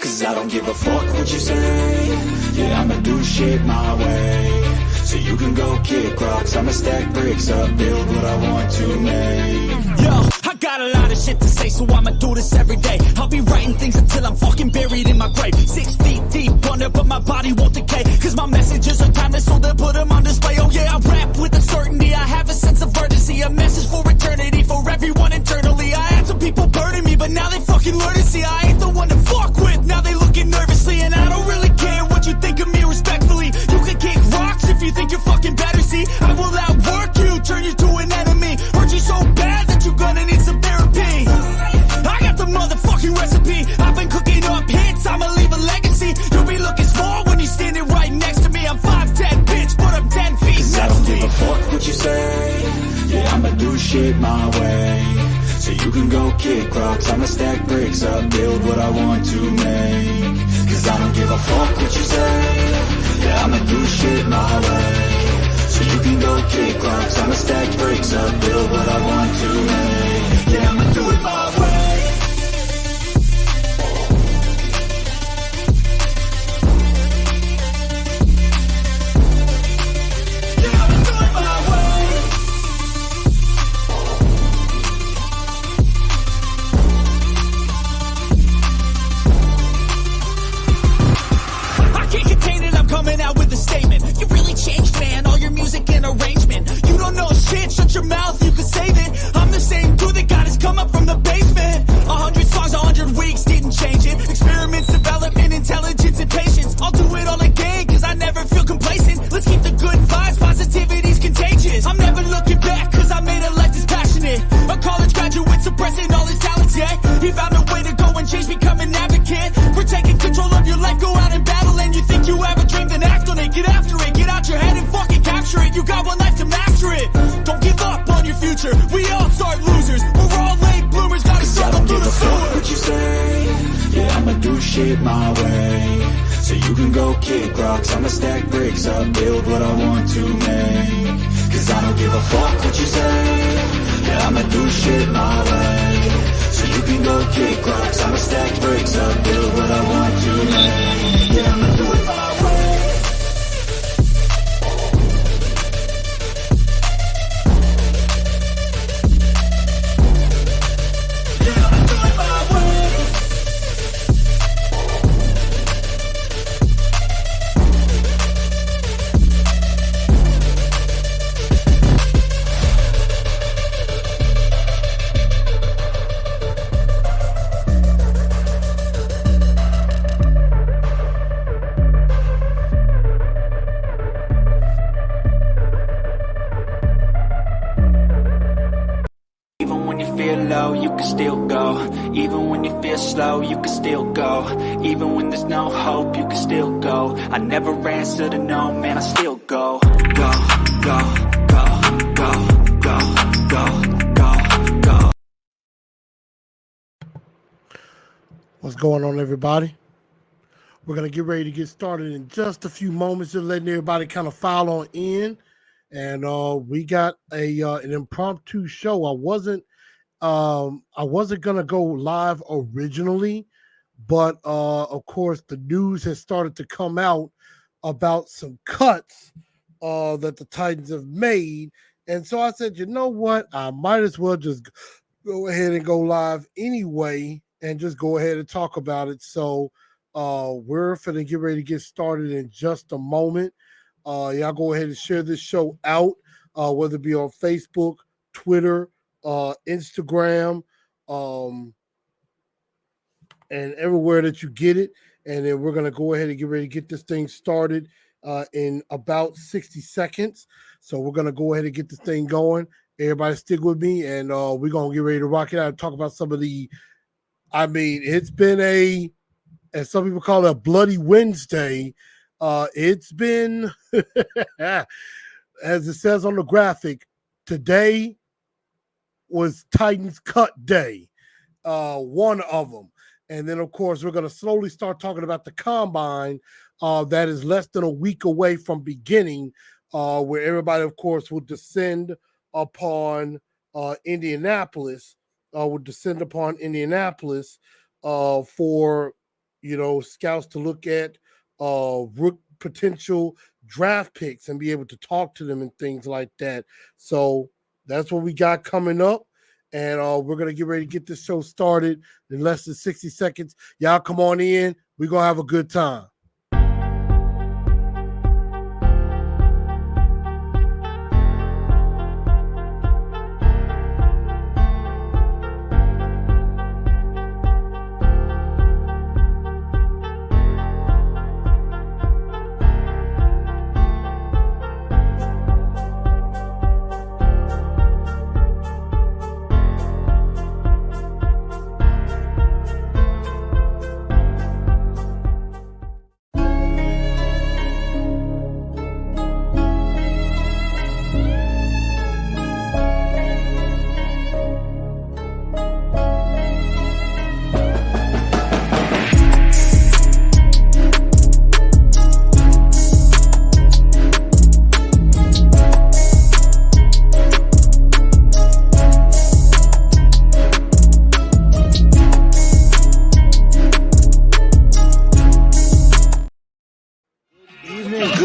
Cause I don't give a fuck what you say. Yeah, I'ma do shit my way. So you can go kick rocks, I'ma stack bricks up, build what I want to make. Yo, I got a lot of shit to say, so I'ma do this every day. I'll be writing things until I'm fucking buried in my grave. 6 feet deep under, but my body won't decay. Cause my messages are timeless, so they'll put them on display. Oh yeah, I rap with a certainty, I have a sense of urgency. A message for eternity, for everyone internally. I had some people burning me, but now they fucking learn to see I ain't the one to fuck with, now they looking nervously. And I don't really care what you think of me respectfully. You can kick rocks if you think you're fucking better, see. I will outwork you, turn you to an enemy. Hurt you so bad that you're gonna need some therapy. I got the motherfucking recipe. I've been cooking up hits, I'ma leave a legacy. You'll be looking small when you're standing right next to me. I'm 5'10", bitch, but I'm 10 feet next to me. I don't give a fuck what you say. Yeah, I'ma do shit my way. So you can go kick rocks, I'ma stack bricks up, build what I want to make. Cause I don't give a fuck what you say. Yeah, I'ma do shit my way. So you can go kick rocks, I'ma stack bricks up, build what I want to make. Yeah, I'ma do it my way. Coming out with a statement. You really changed, man, all your music and arrangement. You don't know shit, shut your mouth, you can save it. I'm the same dude that got his come up from the basement. 100 songs, 100 weeks, didn't change it. Experiments, development, intelligence, and patience. I'll do it all again, cause I never feel complacent. Let's keep the good vibes, positivity's contagious. I'm never looking back, cause I made a life that's passionate. A college graduate suppressing all his talents, yeah. He found a way to go and change, become an advocate. We're taking control of your life, go out and battle. And you think you have a dream, then act on it, get after it. Get out your head and fucking capture it. You got one life to master it. Don't give up on your future, we all start losers. We're all late bloomers, gotta struggle through the sewer. What you say? Yeah, I'ma do shit my way. So you can go kick rocks, I'ma stack bricks up, build what I want to make. Cause I don't give a fuck what you say. Yeah, I'ma do shit my way. So you can go kick rocks, I'ma stack bricks up, build what I want to make. Yeah, I'ma do it my way. You can still go. Even when you feel slow, you can still go. Even when there's no hope, you can still go. I never answer to no, man, I still go. Go, go, go, go, go, go, go, go. What's going on, everybody? We're going to get ready to get started in just a few moments, just letting everybody kind of file on in. And we got an impromptu show. I wasn't gonna go live originally, but of course the news has started to come out about some cuts that the Titans have made, and so I said, you know what, I might as well just go ahead and go live anyway and just go ahead and talk about it. So we're finna get ready to get started in just a moment. Y'all go ahead and share this show out, whether it be on Facebook, Twitter, Instagram, and everywhere that you get it. And then we're going to go ahead and get ready to get this thing started in about 60 seconds. So we're going to go ahead and get this thing going. Everybody stick with me, and we're going to get ready to rock it out and talk about some of the, it's been as some people call it, a bloody Wednesday. It's been, as it says on the graphic, today was Titans cut day, one of them. And then, of course, we're going to slowly start talking about the combine that is less than a week away from beginning, where everybody, of course, will descend upon Indianapolis would descend upon Indianapolis for scouts to look at potential draft picks and be able to talk to them and things like that. So that's what we got coming up. And we're going to get ready to get this show started in less than 60 seconds. Y'all come on in. We're going to have a good time.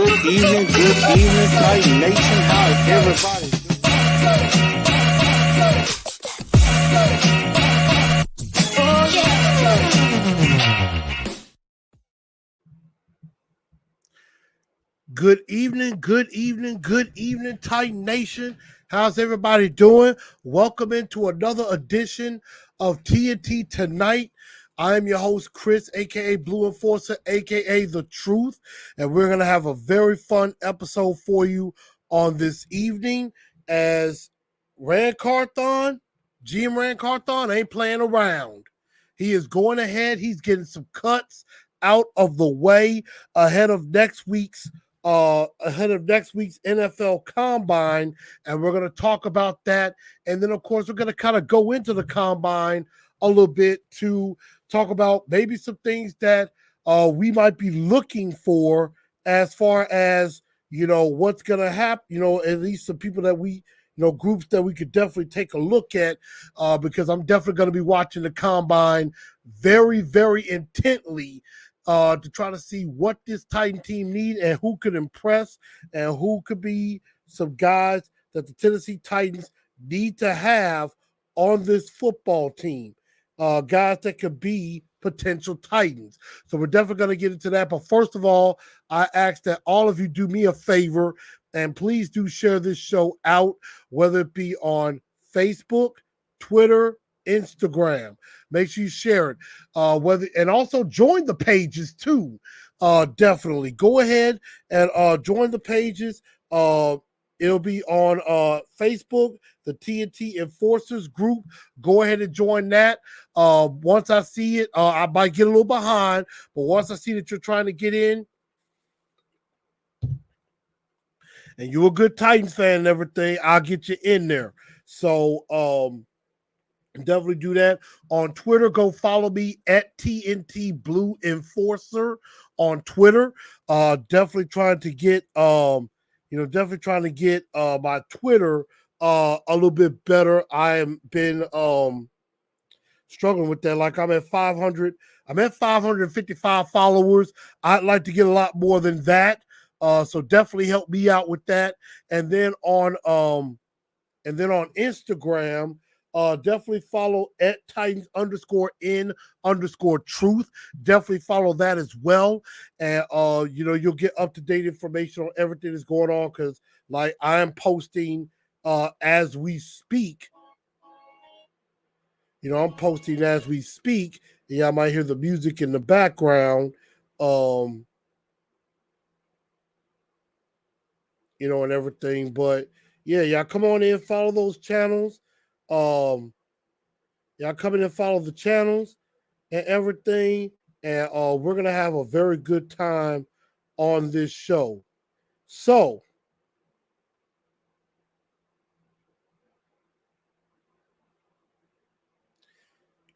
Good evening, Titan Nation. How is everybody doing? Good evening, Titan Nation. How's everybody doing? Welcome into another edition of TNT Tonight. I'm your host, Chris, aka Blue Enforcer, aka The Truth, and we're going to have a very fun episode for you on this evening as GM Rand Carthon ain't playing around. He is going ahead. He's getting some cuts out of the way ahead of next week's NFL Combine, and we're going to talk about that. And then, of course, we're going to kind of go into the Combine a little bit to talk about maybe some things that we might be looking for as far as, what's going to happen, at least some people that we, groups that we could definitely take a look at because I'm definitely going to be watching the Combine very, very intently to try to see what this Titan team need and who could impress and who could be some guys that the Tennessee Titans need to have on this football team. Guys that could be potential Titans. So we're definitely going to get into that. But first of all, I ask that all of you do me a favor and please do share this show out, whether it be on Facebook, Twitter, Instagram. Make sure you share it. And also join the pages too. Definitely go ahead and join the pages. It'll be on Facebook, the TNT Enforcers group. Go ahead and join that. Once I see it, I might get a little behind, but once I see that you're trying to get in, and you're a good Titans fan and everything, I'll get you in there. So definitely do that. On Twitter, go follow me at TNT Blue Enforcer on Twitter. Definitely trying to get my Twitter a little bit better. I have been struggling with that. Like I'm at 555 followers. I'd like to get a lot more than that. So definitely help me out with that. And then on Instagram, definitely follow at Titans_in_truth. Definitely follow that as well. And you'll get up-to-date information on everything that's going on because like I am posting as we speak. I'm posting as we speak. Yeah, I might hear the music in the background. And everything. But yeah, y'all come on in, follow those channels. Y'all come in and follow the channels and everything. And we're gonna have a very good time on this show. So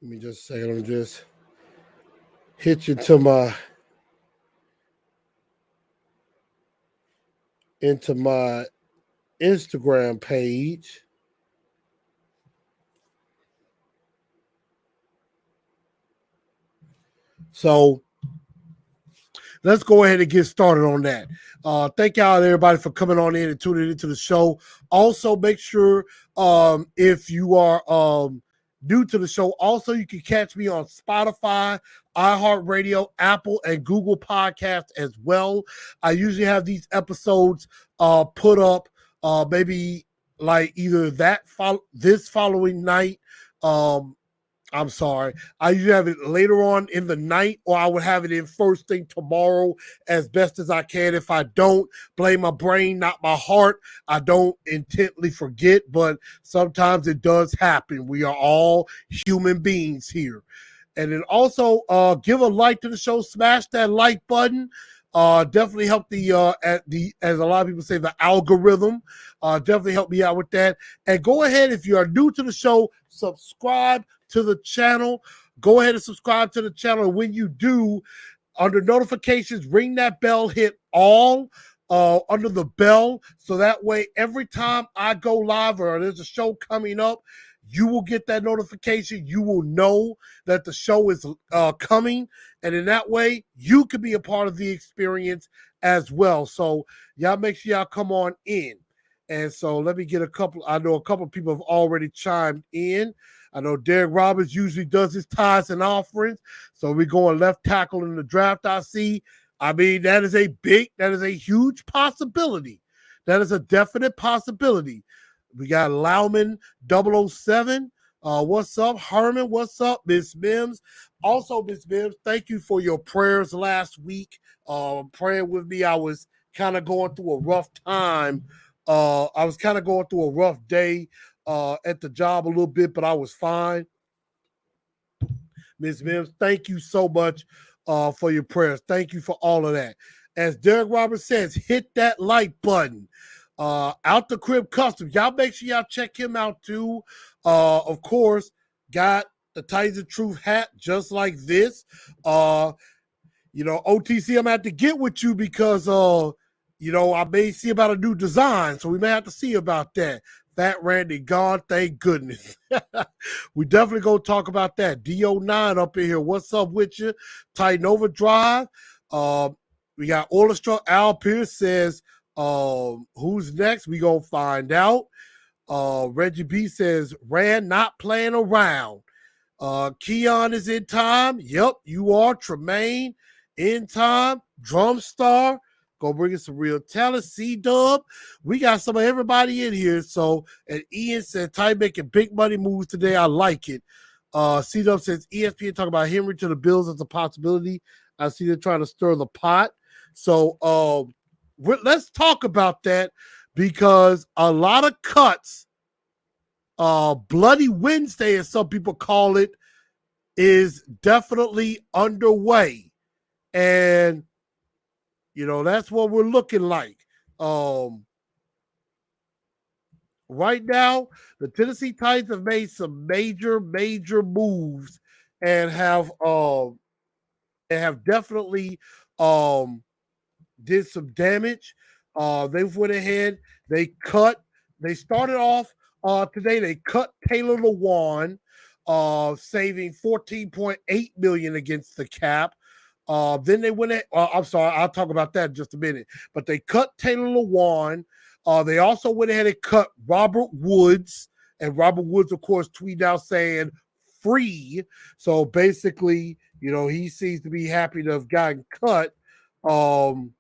let me just say, I'm just hit you into my Instagram page. So let's go ahead and get started on that. Thank y'all everybody for coming on in and tuning into the show. Also, make sure if you are new to the show, also you can catch me on Spotify, iHeartRadio, Apple, and Google Podcasts as well. I usually have these episodes put up maybe like either this following night. I'm sorry. I usually have it later on in the night, or I would have it in first thing tomorrow as best as I can. If I don't, blame my brain, not my heart. I don't intently forget, but sometimes it does happen. We are all human beings here. And then also give a like to the show, smash that like button. Definitely help as a lot of people say, the algorithm. Definitely help me out with that. And go ahead, if you are new to the show, subscribe to the channel. Go ahead and subscribe to the channel. And when you do, under notifications, ring that bell, hit all under the bell. So that way, every time I go live or there's a show coming up, you will get that notification. You will know that the show is coming. And in that way, you can be a part of the experience as well. So y'all make sure y'all come on in. And so let me get I know a couple of people have already chimed in. I know Derek Roberts usually does his tithes and offerings. So we're going left tackle in the draft, I see. I mean, that is a huge possibility. That is a definite possibility. We got Lauman 007. What's up, Herman? What's up, Miss Mims? Also, Miss Mims, thank you for your prayers last week. Praying with me. I was kind of going through a rough time. I was kind of going through a rough day at the job a little bit, but I was fine. Ms. Mims, thank you so much for your prayers. Thank you for all of that. As Derek Roberts says, hit that like button. Out the Crib Custom. Y'all make sure y'all check him out too. Of course, got the Titans of Truth hat just like this. OTC, I'm going to have to get with you because, I may see about a new design. So we may have to see about that. Fat Randy gone, thank goodness. We definitely go talk about that. DO9 up in here. What's up with you? Titan Overdrive. We got Orchestra. Al Pierce says, who's next? We gonna find out. Reggie B says, Rand not playing around. Keon is in time. Yep, you are. Tremaine in time. Drumstar. Gonna bring us some real talent. C-Dub. We got some of everybody in here. So, and Ian said, Ty making big money moves today. I like it. C-Dub says, ESPN talking about Henry to the Bills as a possibility. I see they're trying to stir the pot. So, let's talk about that because a lot of cuts, Bloody Wednesday, as some people call it, is definitely underway. And that's what we're looking like. Right now, the Tennessee Titans have made some major moves and have definitely did some damage. They went ahead, they started off today, they cut Taylor Lewan, saving $14.8 million against the cap. Then they went I'm sorry, I'll talk about that in just a minute. But they cut Taylor Lewan. They also went ahead and cut Robert Woods. And Robert Woods, of course, tweeted out saying free. So basically, he seems to be happy to have gotten cut. Then,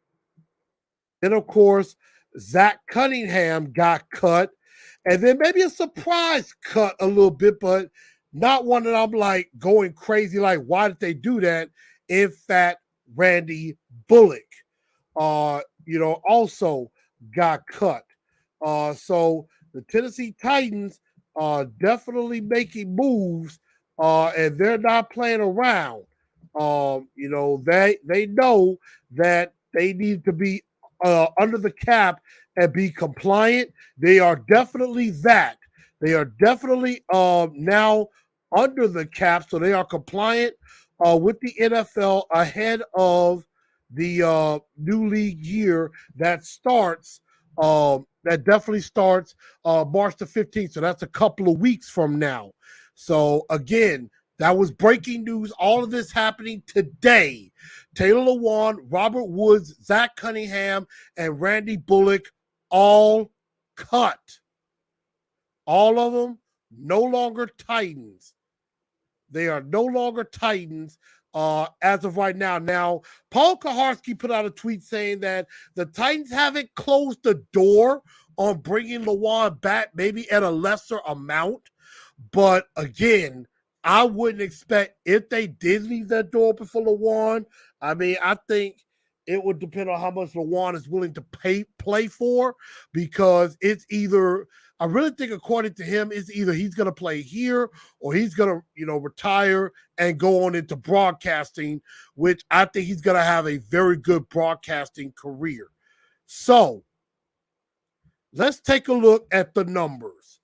of course, Zach Cunningham got cut. And then maybe a surprise cut a little bit, but not one that I'm like going crazy. Like, why did they do that? In fact, Randy Bullock, also got cut. So the Tennessee Titans are definitely making moves, and they're not playing around. They know that they need to be under the cap and be compliant. They are definitely that. They are definitely now under the cap, so they are compliant with the NFL ahead of the new league year that starts. That definitely starts March the 15th. So that's a couple of weeks from now. So again, That was breaking news. All of this happening today. Taylor Lewan, Robert Woods, Zach Cunningham, and Randy Bullock all cut. All of them no longer Titans. They are no longer Titans as of right now. Now, Paul Kaharski put out a tweet saying that the Titans haven't closed the door on bringing Lewan back, maybe at a lesser amount. But again, I wouldn't expect, if they did leave that door open for Lewan, I mean, I think it would depend on how much Lewan is willing to play for, because it's either, I really think according to him, it's either he's going to play here or he's going to, retire and go on into broadcasting, which I think he's going to have a very good broadcasting career. So let's take a look at the numbers.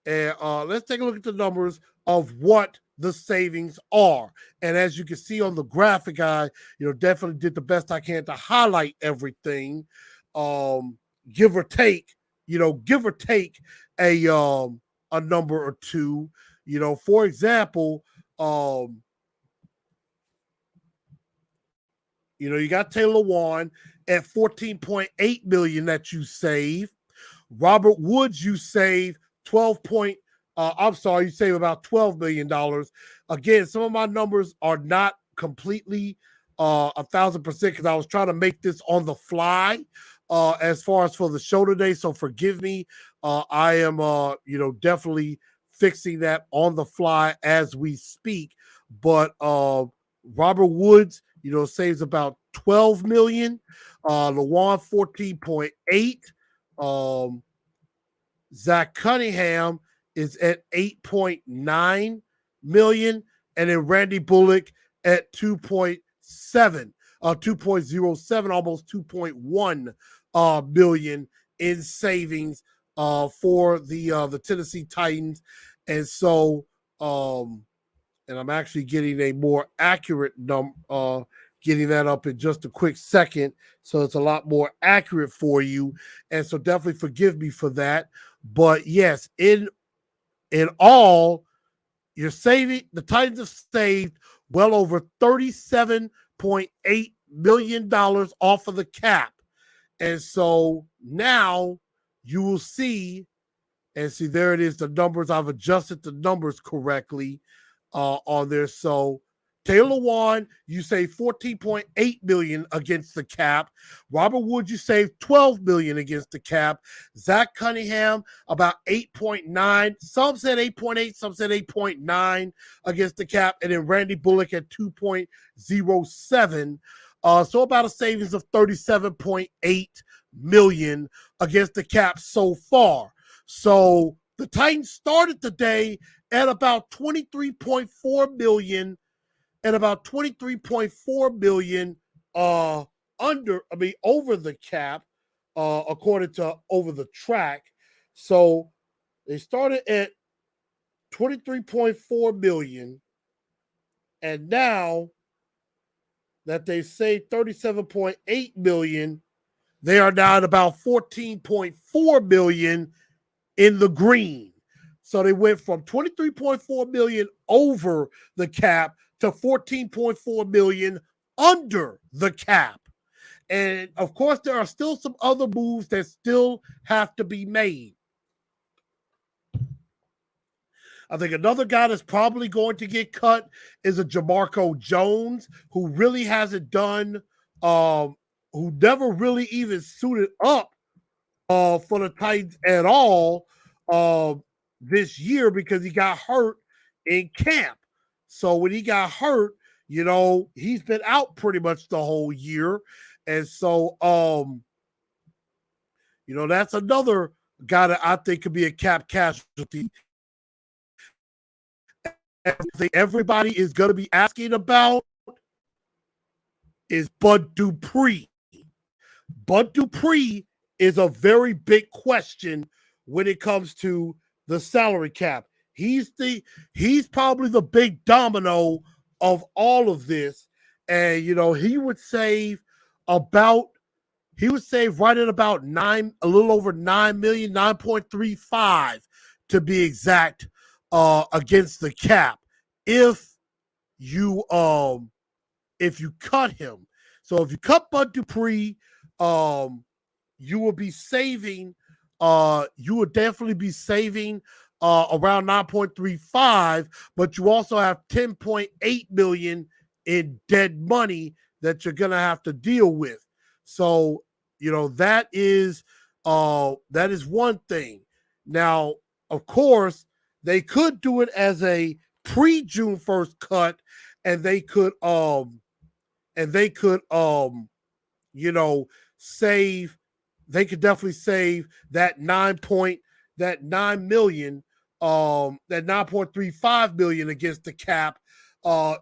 And let's take a look at the numbers of what the savings are. And as you can see on the graphic, I definitely did the best I can to highlight everything. Give or take a number or two. For example, you got Taylor Lewan at $14.8 million that you save. Robert Woods, you save you save about $12 million. Again, some of my numbers are not completely 1,000% because I was trying to make this on the fly as far as for the show today. So forgive me. I am, definitely fixing that on the fly as we speak. But Robert Woods, saves about $12 million. Lewan, 14.8. Zach Cunningham is at 8.9 million, and then Randy Bullock at 2.07, almost 2.1 million in savings for the Tennessee Titans. And so, and I'm actually getting a more accurate number, getting that up in just a quick second, so it's a lot more accurate for you. And so definitely forgive me for that. But yes, in all, you're saving, the Titans have saved well over $37.8 million off of the cap. And so now you will see, and see, there it is, the numbers. I've adjusted the numbers correctly on there. So Taylor Lewan, you save $14.8 million against the cap. Robert Woods, you save $12 million against the cap. Zach Cunningham, about 8.9. Some said 8.8, some said 8.9 against the cap. And then Randy Bullock at 2.07. So about a savings of $37.8 million against the cap so far. So the Titans started the day at about $23.4 million. And about $23.4 million over the cap, according to Over the Track. So they started at $23.4 million, and now that they saved $37.8 million, they are now at about $14.4 million in the green. So they went from $23.4 million over the cap to $14.4 million under the cap. And of course, there are still some other moves that still have to be made. I think another guy that's probably going to get cut is a Jamarco Jones, who really hasn't done, who never really even suited up for the Titans at all this year, because he got hurt in camp. So when he got hurt, he's been out pretty much the whole year. And so, that's another guy that I think could be a cap casualty. I think everybody is going to be asking about is Bud Dupree. Bud Dupree is a very big question when it comes to the salary cap. He's probably the big domino of all of this. And, he would save right at about a little over 9 million, 9.35 to be exact, against the cap. if you cut him. So if you cut Bud Dupree, you will be saving. You would definitely be saving around 9.35, but you also have 10.8 million in dead money that you're gonna have to deal with. So that is one thing. Now, of course, they could do it as a pre-June 1st cut, and they could save. They could definitely save that 9.35 million against the cap.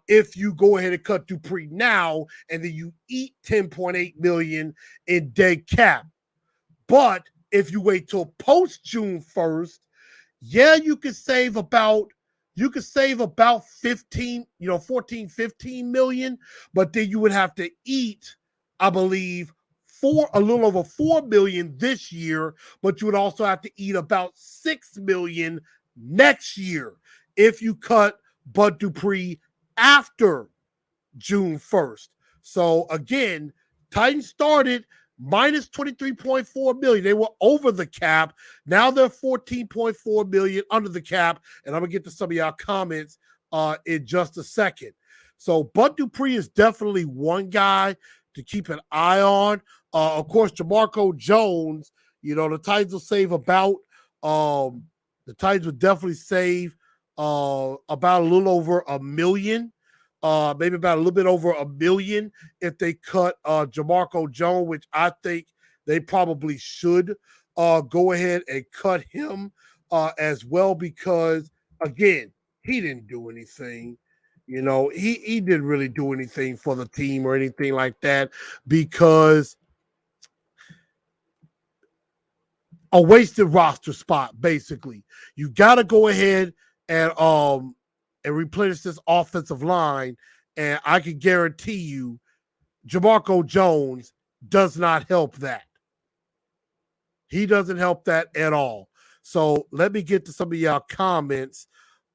If you go ahead and cut Dupree now, and then you eat 10.8 million in dead cap. But if you wait till post June 1st, yeah, you could save about 15, 14, 15 million, but then you would have to eat, I believe, a little over 4 million this year, but you would also have to eat about 6 million next year if you cut Bud Dupree after June 1st. So again, Titans started minus 23.4 million. They were over the cap. Now they're 14.4 million under the cap. And I'm going to get to some of y'all comments in just a second. So Bud Dupree is definitely one guy to keep an eye on. Of course, Jamarco Jones, the Titans will save about, the Titans would definitely save about a little over $1 million. Maybe about a little bit over $1 million if they cut Jamarco Jones, which I think they probably should go ahead and cut him as well, because again, he didn't do anything. He didn't really do anything for the team or anything like that, because a wasted roster spot, basically. You got to go ahead and replenish this offensive line, and I can guarantee you Jamarco Jones does not help that. He doesn't help that at all. So let me get to some of y'all comments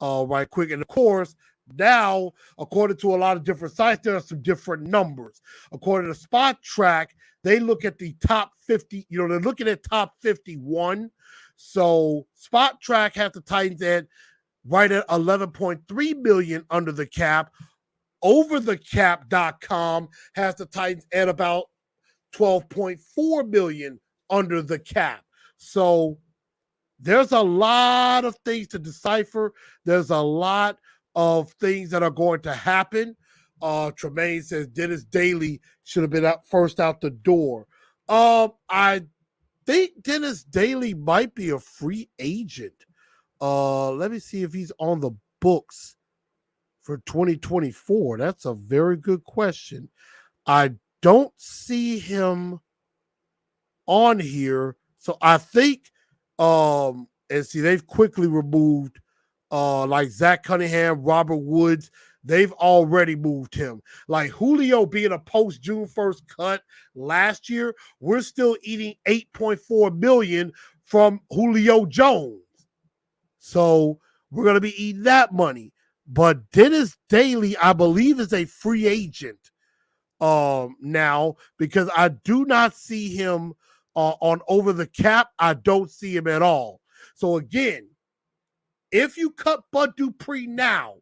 right quick. And of course, now, according to a lot of different sites, there are some different numbers. According to Spot Track, they look at the top 50, they're looking at top 51. So Spot Track has the Titans at right at 11.3 million under the cap. Overthecap.com has the Titans at about 12.4 million under the cap. So there's a lot of things to decipher. There's a lot of things that are going to happen. Tremaine says Dennis Daly should have been first out the door. I think Dennis Daly might be a free agent. Let me see if he's on the books for 2024. That's a very good question. I don't see him on here. So I think, and see, they've quickly removed like Zach Cunningham, Robert Woods. They've already moved him. Like Julio being a post June 1st cut last year, we're still eating 8.4 million from Julio Jones. So we're going to be eating that money. But Dennis Daly, I believe, is a free agent now, because I do not see him on Over the Cap. I don't see him at all. So again, if you cut Bud Dupree now,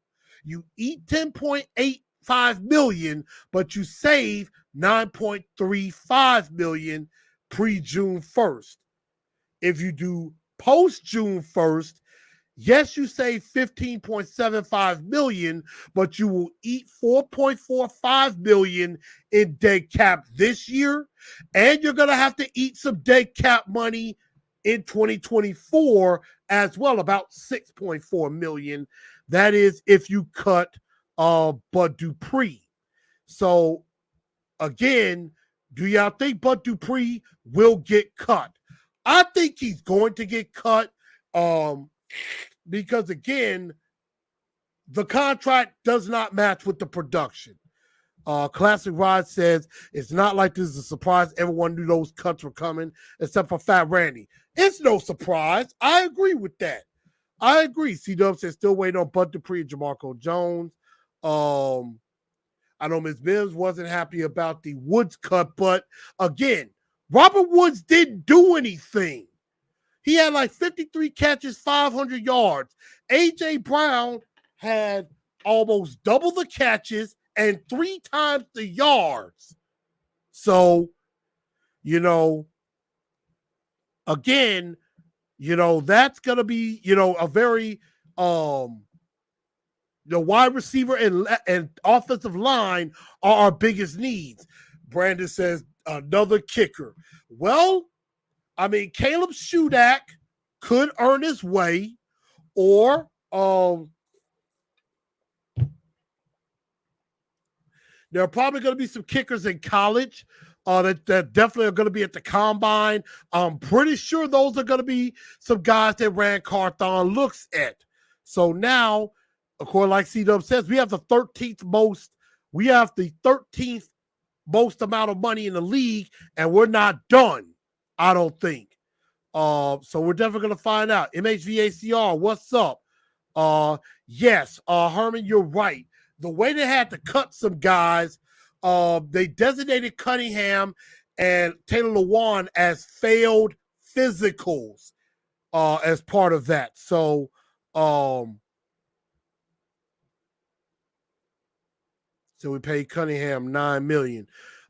you eat 10.85 million, but you save 9.35 million pre-June 1st. If you do post-June 1st, yes, you save 15.75 million, but you will eat 4.45 million in dead cap this year, and you're going to have to eat some dead cap money in 2024 as well, about 6.4 million. That is if you cut Bud Dupree. So again, do y'all think Bud Dupree will get cut? I think he's going to get cut because again, the contract does not match with the production. Classic Rod says, it's not like this is a surprise. Everyone knew those cuts were coming, except for Fat Randy. It's no surprise. I agree with that. I agree. C-Dub says still waiting on Bud Dupree and Jamarco Jones. I know Ms. Mims wasn't happy about the Woods cut, but again, Robert Woods didn't do anything. He had like 53 catches, 500 yards. A.J. Brown had almost double the catches and 3 times the yards. So, again, that's going to be, a very, the wide receiver and offensive line are our biggest needs. Brandon says another kicker. Well, I mean, Caleb Shudak could earn his way, or there are probably going to be some kickers in college that definitely are going to be at the combine. I'm pretty sure those are going to be some guys that Ran Carthon looks at. So now, of course, like C-Dub says, we have the 13th most amount of money in the league, and we're not done, I don't think. So we're definitely going to find out. MHVACR, what's up? Yes, Herman, you're right. The way they had to cut some guys, they designated Cunningham and Taylor Lewan as failed physicals as part of that. So, so we paid Cunningham $9 million.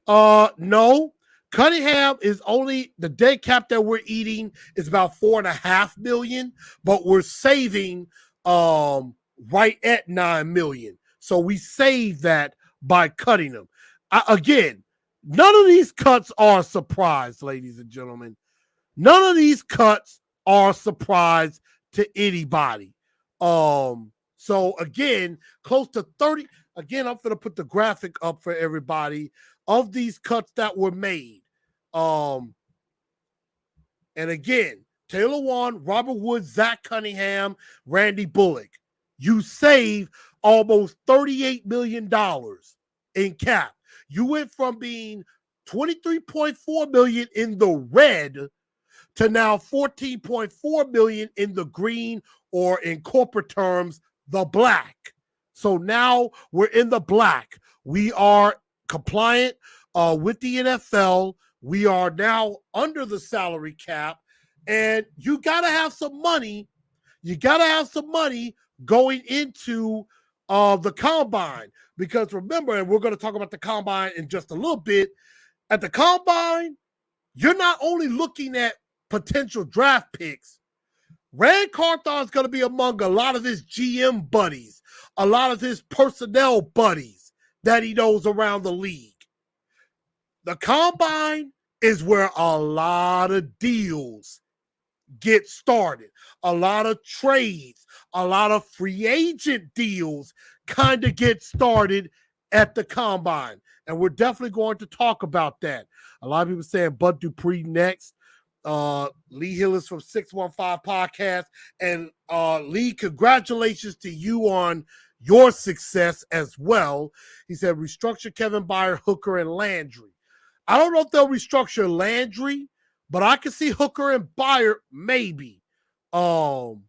No, Cunningham is only the dead cap that we're eating is about $4.5 million, but we're saving right at $9 million. So we saved that by cutting them. Again, none of these cuts are a surprise, ladies and gentlemen. None of these cuts are a surprise to anybody. So again, close to 30. Again, I'm going to put the graphic up for everybody of these cuts that were made. And again, Taylor Lewan, Robert Woods, Zach Cunningham, Randy Bullock. You save almost $38 million in cap. You went from being $23.4 million in the red to now $14.4 million in the green, or in corporate terms, the black. So now we're in the black. We are compliant with the NFL. We are now under the salary cap, and you got to have some money. You got to have some money going into the combine, because remember, and we're going to talk about the combine in just a little bit. At the combine, you're not only looking at potential draft picks. Ran Carthon is going to be among a lot of his GM buddies, a lot of his personnel buddies that he knows around the league. The combine is where a lot of deals get started, a lot of trades, a lot of free agent deals kind of get started at the combine. And we're definitely going to talk about that. A lot of people saying Bud Dupree next. Lee Hillis from 615 Podcast. And Lee, congratulations to you on your success as well. He said restructure Kevin Byard, Hooker, and Landry. I don't know if they'll restructure Landry, but I can see Hooker and Byard maybe. Let's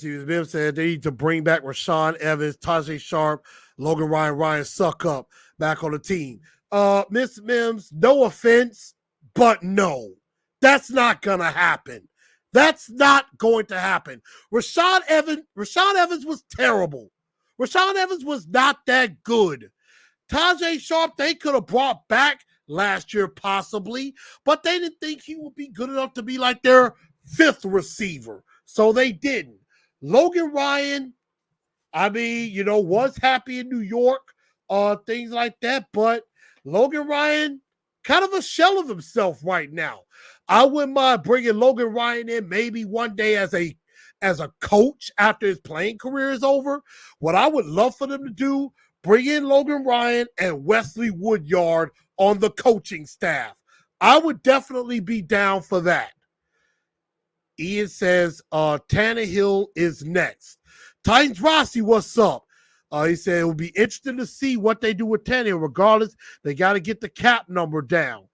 see. Bill said they need to bring back Rashaan Evans, Tajay Sharp, Logan Ryan Suckup back on the team. Miss Mims, no offense, but no, that's not gonna happen. That's not going to happen. Rashaan Evans was terrible. Rashaan Evans was not that good. Tajay Sharp, they could have brought back last year possibly, but they didn't think he would be good enough to be like their 5th receiver, so they didn't. Logan Ryan, I mean, was happy in New York, things like that, but Logan Ryan, kind of a shell of himself right now. I wouldn't mind bringing Logan Ryan in maybe one day as a coach after his playing career is over. What I would love for them to do, bring in Logan Ryan and Wesley Woodyard on the coaching staff. I would definitely be down for that. Ian says Tannehill is next. Titans Rossi, what's up? He said it will be interesting to see what they do with Tannehill. Regardless, they got to get the cap number down.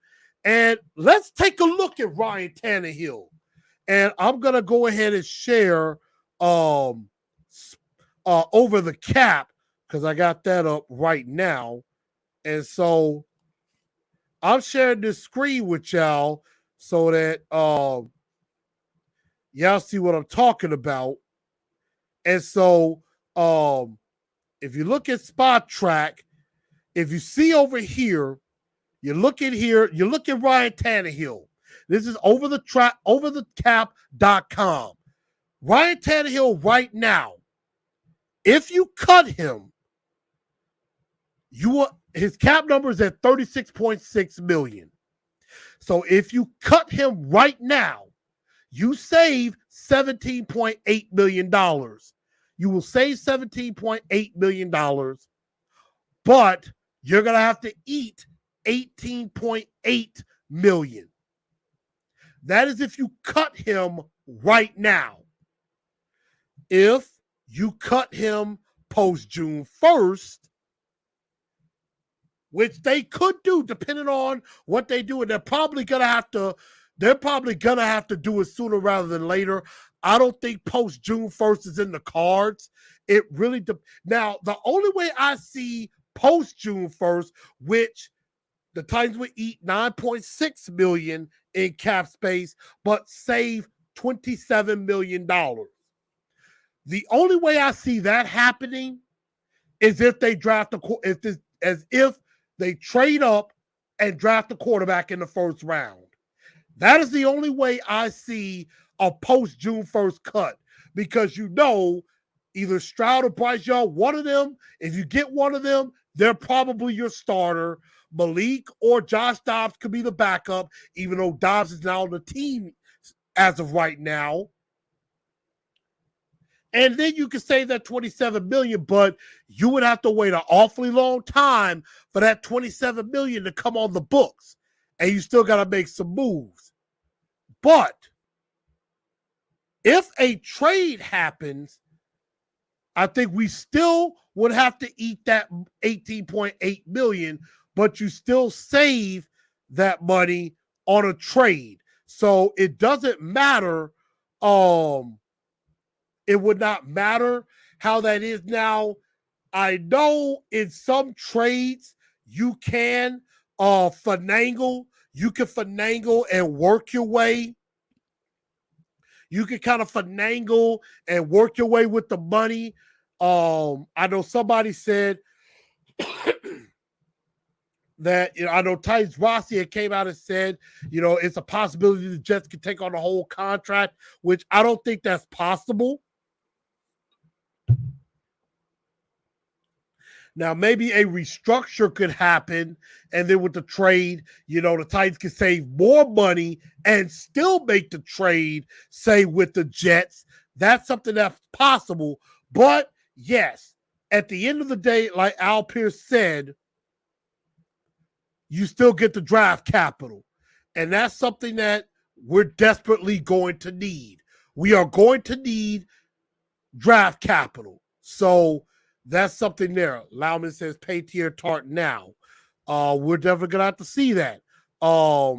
And let's take a look at Ryan Tannehill. And I'm gonna go ahead and share over the cap because I got that up right now. And so I'm sharing this screen with y'all so that y'all see what I'm talking about. And so if you look at Spot Track, if you see over here, you look at here, you look at Ryan Tannehill. This is overthecap.com. Ryan Tannehill right now, if you cut him, his cap number is at $36.6 million. So if you cut him right now, you save $17.8 million. You will save $17.8 million, but you're going to have to eat $18.8 million. That is if you cut him right now. If you cut him post June 1st, which they could do depending on what they do, and they're probably gonna have to do it sooner rather than later. I don't think post June 1st is in the cards. It really now the only way I see post June 1st, which the Titans would eat $9.6 million in cap space, but save $27 million. The only way I see that happening is if they draft if they trade up and draft a quarterback in the first round. That is the only way I see a post June 1st cut, because either Stroud or Bryce Young, one of them, if you get one of them, they're probably your starter. Malik or Josh Dobbs could be the backup, even though Dobbs is now on the team as of right now. And then you can save that $27 million, but you would have to wait an awfully long time for that $27 million to come on the books. And you still got to make some moves. But if a trade happens, I think we still would have to eat that $18.8 million, but you still save that money on a trade. So it doesn't matter. It would not matter how that is now. I know in some trades you can finagle. You can finagle and work your way. You can kind of finagle and work your way with the money. I know somebody said that, I know Titans Rossi came out and said, it's a possibility the Jets could take on the whole contract, which I don't think that's possible. Now, maybe a restructure could happen, and then with the trade, the Titans could save more money and still make the trade, say, with the Jets. That's something that's possible. But, yes, at the end of the day, like Al Pierce said, you still get the draft capital. And that's something that we're desperately going to need. We are going to need draft capital. So that's something there. Lauman says pay tier tart now. We're definitely going to have to see that. But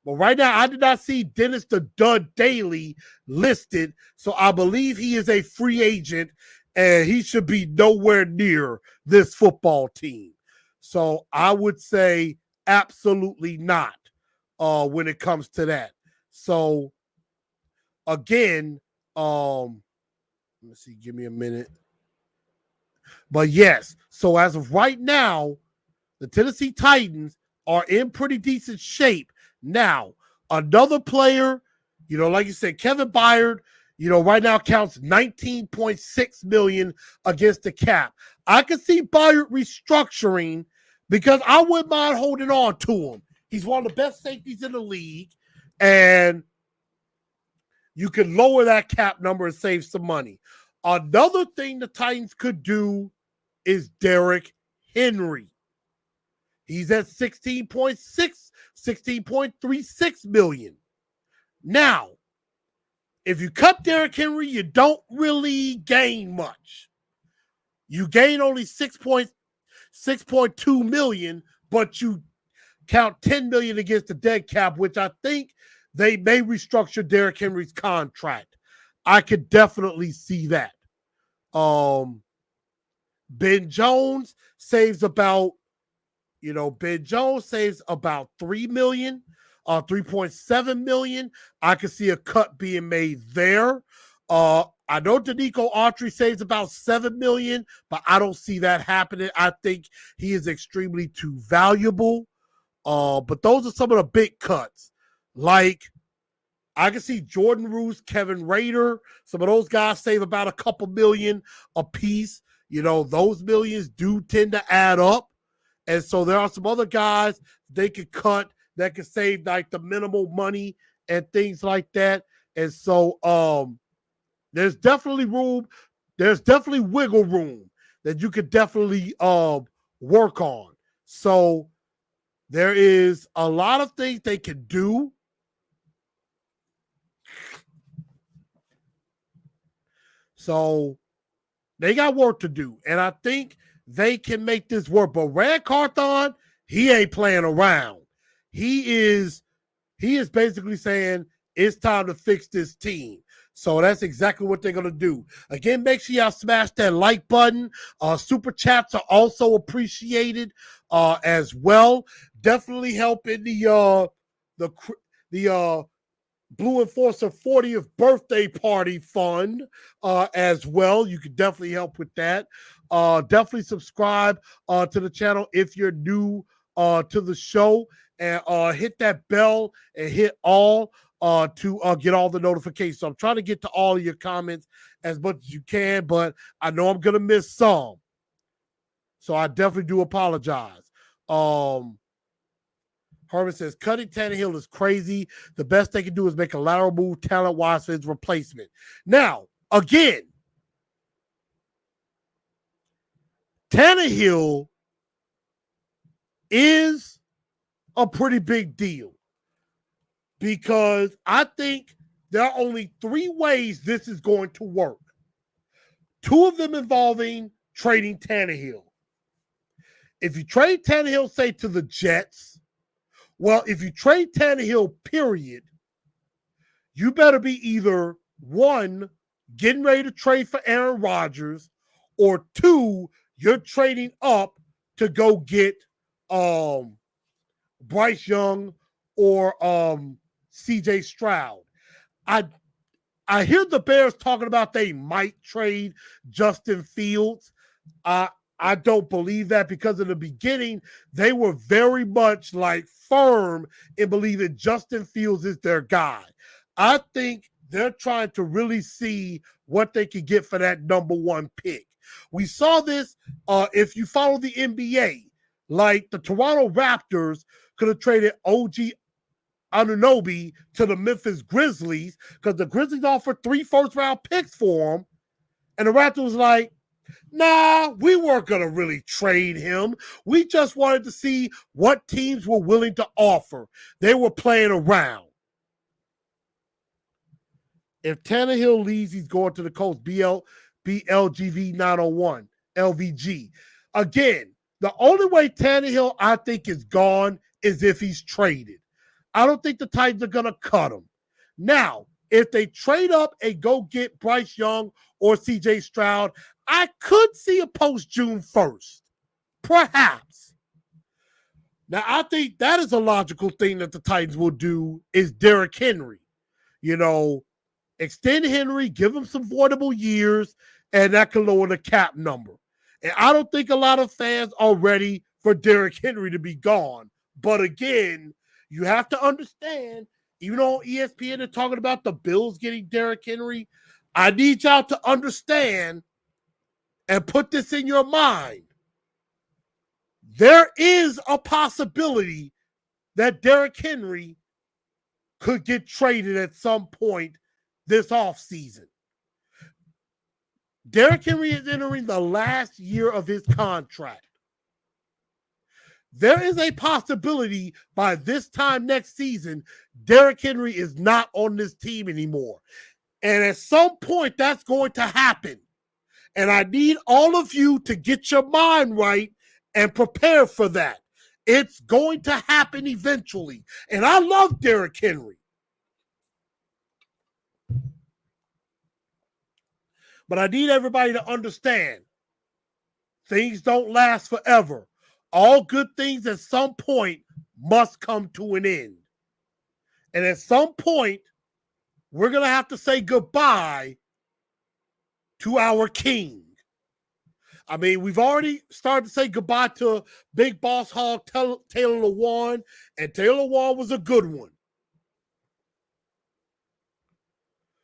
right now, I did not see Dennis the Dud Daly listed. So I believe he is a free agent, and he should be nowhere near this football team. So I would say absolutely not when it comes to that. So again, let me see, give me a minute. But yes, so as of right now, the Tennessee Titans are in pretty decent shape. Now, another player, like you said, Kevin Byard, right now counts $19.6 million against the cap. I could see Byard restructuring because I wouldn't mind holding on to him. He's one of the best safeties in the league, and you can lower that cap number and save some money. Another thing the Titans could do is Derrick Henry. He's at $16.36 million. Now, if you cut Derrick Henry, you don't really gain much. You gain only $6.2 million, but you count $10 million against the dead cap, which I think they may restructure Derrick Henry's contract. I could definitely see that. Ben Jones saves about, Ben Jones saves about $3 million, 3.7 million. I could see a cut being made there. I know Danico Autry saves about $7 million, but I don't see that happening. I think he is extremely too valuable. But those are some of the big cuts. Like, I can see Jordan Roos, Kevin Rader, some of those guys save about a couple million a piece. Those millions do tend to add up. And so there are some other guys they could cut that could save like the minimal money and things like that. And so there's definitely room. There's definitely wiggle room that you could definitely work on. So there is a lot of things they can do. So they got work to do. And I think they can make this work. But Ran Carthon, he ain't playing around. He is basically saying it's time to fix this team. So that's exactly what they're going to do. Again, make sure y'all smash that like button. Super chats are also appreciated as well. Definitely helping the Blue Enforcer 40th birthday party fund as well. You can definitely help with that. Definitely subscribe to the channel if you're new to the show, and hit that bell and hit all to get all the notifications. So I'm trying to get to all of your comments as much as you can, but I know I'm going to miss some. So I definitely do apologize. Herman says, cutting Tannehill is crazy. The best they can do is make a lateral move talent-wise for his replacement. Now, again, Tannehill is a pretty big deal because I think there are only 3 ways this is going to work. 2 of them involving trading Tannehill. If you trade Tannehill, say, to the Jets, well, if you trade Tannehill, period, you better be either 1, getting ready to trade for Aaron Rodgers, or 2, you're trading up to go get Bryce Young or CJ Stroud. I hear the Bears talking about they might trade Justin Fields. I don't believe that, because in the beginning, they were very much like firm in believing Justin Fields is their guy. I think they're trying to really see what they can get for that number 1 pick. We saw this if you follow the NBA, like the Toronto Raptors could have traded OG Anunoby to the Memphis Grizzlies because the Grizzlies offered 3 first-round picks for him, and the Raptors was like, nah, we weren't going to really trade him. We just wanted to see what teams were willing to offer. They were playing around. If Tannehill leaves, he's going to the Colts. BLGV 901, LVG. Again, the only way Tannehill, I think, is gone is if he's traded. I don't think the Titans are going to cut him. Now, if they trade up and go get Bryce Young or CJ Stroud, I could see a post June 1st. Perhaps. Now, I think that is a logical thing that the Titans will do is Derrick Henry. Extend Henry, give him some voidable years, and that can lower the cap number. And I don't think a lot of fans are ready for Derrick Henry to be gone. But again, you have to understand, even though ESPN are talking about the Bills getting Derrick Henry, I need y'all to understand and put this in your mind. There is a possibility that Derrick Henry could get traded at some point this offseason. Derrick Henry is entering the last year of his contract. There is a possibility by this time next season, Derrick Henry is not on this team anymore. And at some point, that's going to happen. And I need all of you to get your mind right and prepare for that. It's going to happen eventually. And I love Derrick Henry. But I need everybody to understand things don't last forever. All good things at some point must come to an end. And at some point, we're going to have to say goodbye to our king. I mean, we've already started to say goodbye to Big Boss Hog Taylor Lewan, and Taylor Lewan was a good one.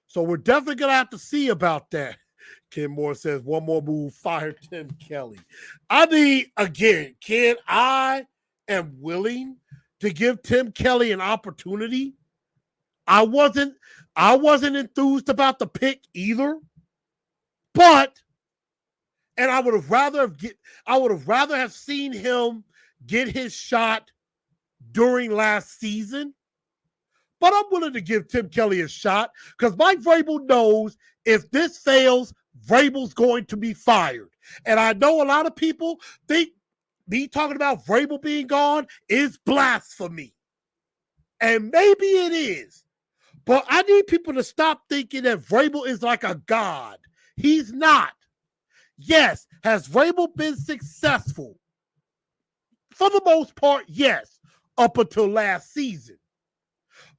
So we're definitely going to have to see about that. Ken Moore says, one more move, fire Tim Kelly. I mean, again, Ken, I am willing to give Tim Kelly an opportunity. I wasn't enthused about the pick either, but I would have rather have seen him get his shot during last season. But I'm willing to give Tim Kelly a shot because Mike Vrabel knows if this fails, Vrabel's going to be fired. And I know a lot of people think me talking about Vrabel being gone is blasphemy. And maybe it is. But I need people to stop thinking that Vrabel is like a god. He's not. Yes, has Vrabel been successful? For the most part, yes, up until last season.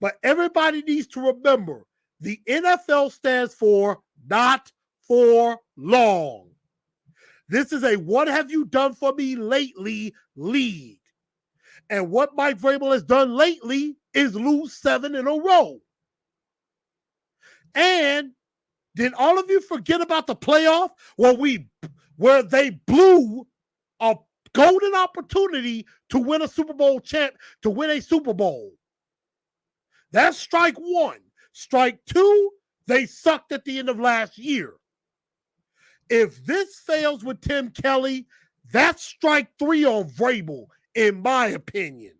But everybody needs to remember, the NFL stands for not for long. This is a what have you done for me lately league. And what Mike Vrabel has done lately is lose 7 in a row. And did all of you forget about the playoff where they blew a golden opportunity to win a Super Bowl to win a Super Bowl? That's strike 1. Strike 2, they sucked at the end of last year. If this fails with Tim Kelly, that's strike 3 on Vrabel, in my opinion.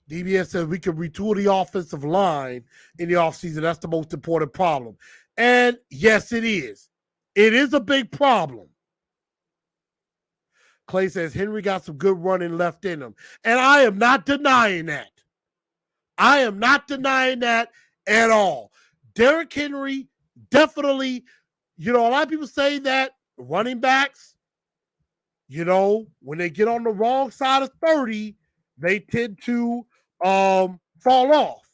DBS says we can retool the offensive line in the offseason. That's the most important problem. And yes, it is. It is a big problem. Clay says Henry got some good running left in him. And I am not denying that. I am not denying that at all. Derrick Henry definitely, a lot of people say that running backs, when they get on the wrong side of 30, they tend to fall off.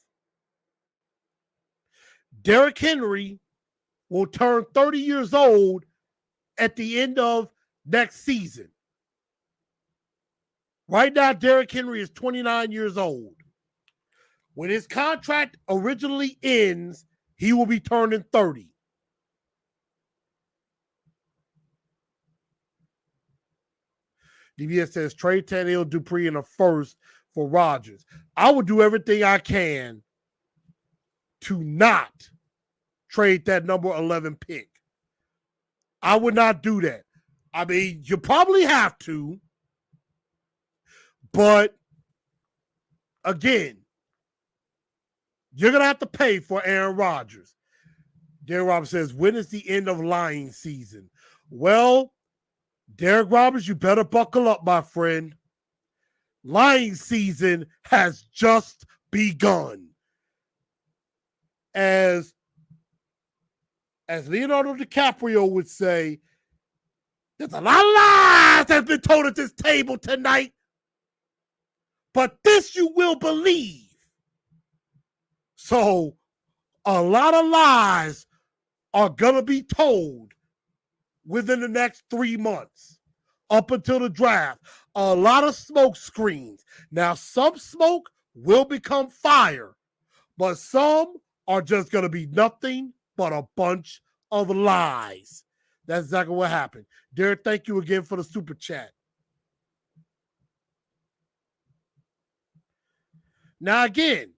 Derrick Henry will turn 30 years old at the end of next season. Right now, Derrick Henry is 29 years old. When his contract originally ends, he will be turning 30. DBS says trade Tannehill, Dupree in a first for Rodgers. I would do everything I can to not trade that number 11 pick. I would not do that. I mean, you probably have to. But, again, you're going to have to pay for Aaron Rodgers. Derek Roberts says, when is the end of lying season? Well, Derek Roberts, you better buckle up, my friend. Lying season has just begun. As Leonardo DiCaprio would say, there's a lot of lies that's been told at this table tonight. But this you will believe. So, a lot of lies are going to be told within the next 3 months up until the draft. A lot of smoke screens. Now, some smoke will become fire, but some are just going to be nothing but a bunch of lies. That's exactly what happened. Derek, thank you again for the super chat. Now, again,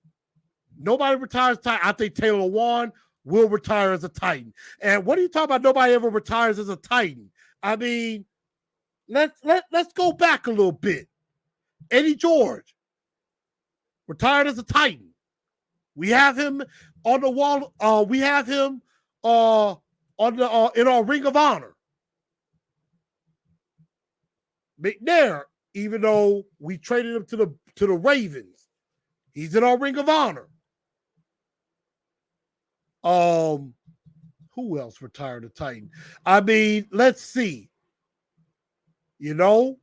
nobody retires Titan. I think Taylor Lewan will retire as a Titan. And what are you talking about? Nobody ever retires as a Titan. I mean, let's go back a little bit. Eddie George retired as a Titan. We have him on the wall. We have him on the in our Ring of Honor. McNair, even though we traded him to the Ravens, he's in our Ring of Honor. Who else retired a Titan? I mean, let's see. Jarrell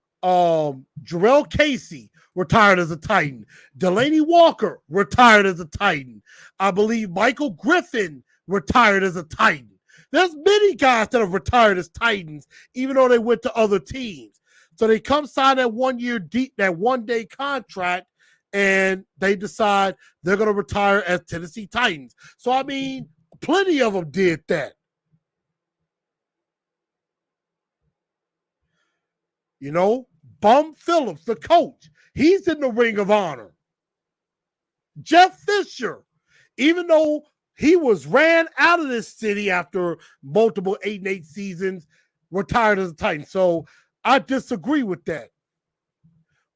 Casey retired as a Titan. Delaney Walker retired as a Titan. I believe Michael Griffin retired as a Titan. There's many guys that have retired as Titans, even though they went to other teams. So they come sign that 1 year deep, that 1 day contract, and they decide they're going to retire as Tennessee Titans. So, I mean, plenty of them did that. Bum Phillips, the coach, he's in the Ring of Honor. Jeff Fisher, even though he was ran out of this city after multiple 8-8 seasons, retired as a Titan. So I disagree with that.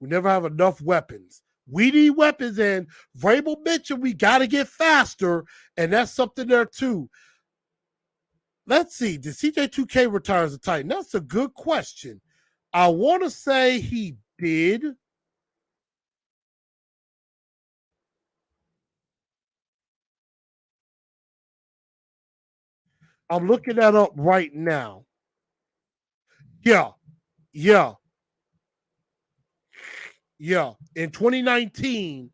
We never have enough weapons. We need weapons, and Vrabel mentioned we got to get faster, and that's something there too. Let's see. Did CJ2K retire as a Titan? That's a good question. I want to say he did. I'm looking that up right now. Yeah. In 2019,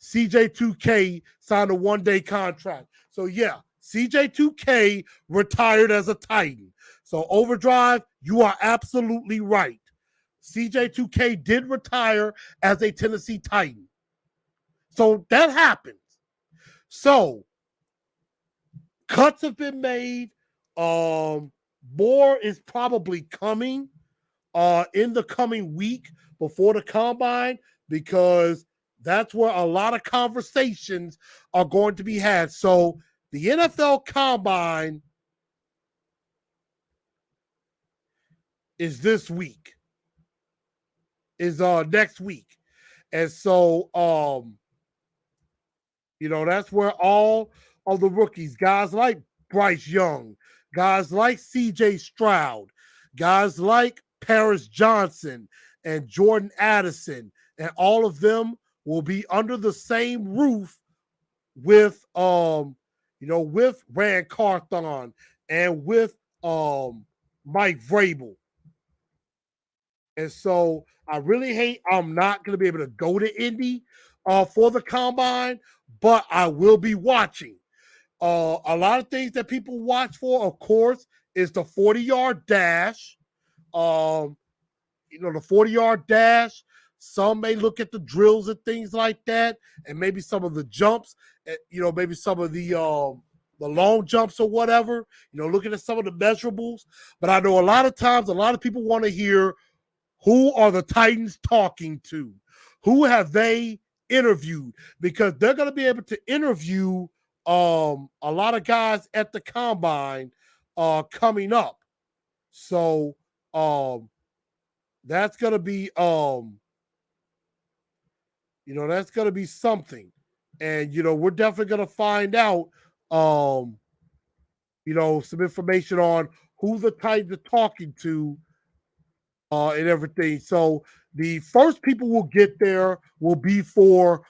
CJ2K signed a 1 day contract. So yeah, CJ2K retired as a Titan. So Overdrive, you are absolutely right. CJ2K did retire as a Tennessee Titan. So that happens. So cuts have been made. More is probably coming in the coming week before the combine, because that's where a lot of conversations are going to be had. So the NFL combine is this week, is next week. And so that's where all of the rookies, guys like Bryce Young, guys like CJ Stroud, guys like Paris Johnson and Jordan Addison, and all of them will be under the same roof with with Ran Carthon and with Mike Vrabel. And so I really hate I'm not going to be able to go to Indy for the combine, but I will be watching. A lot of things that people watch for, of course, is the 40-yard dash. The 40-yard dash. Some may look at the drills and things like that, and maybe some of the jumps, maybe some of the long jumps or whatever, looking at some of the measurables. But I know a lot of times, a lot of people want to hear, who are the Titans talking to? Who have they interviewed? Because they're going to be able to interview a lot of guys at the combine coming up. So that's going to be that's going to be something. And we're definitely going to find out some information on who the Titans are talking to and everything. So the first people will get there will be for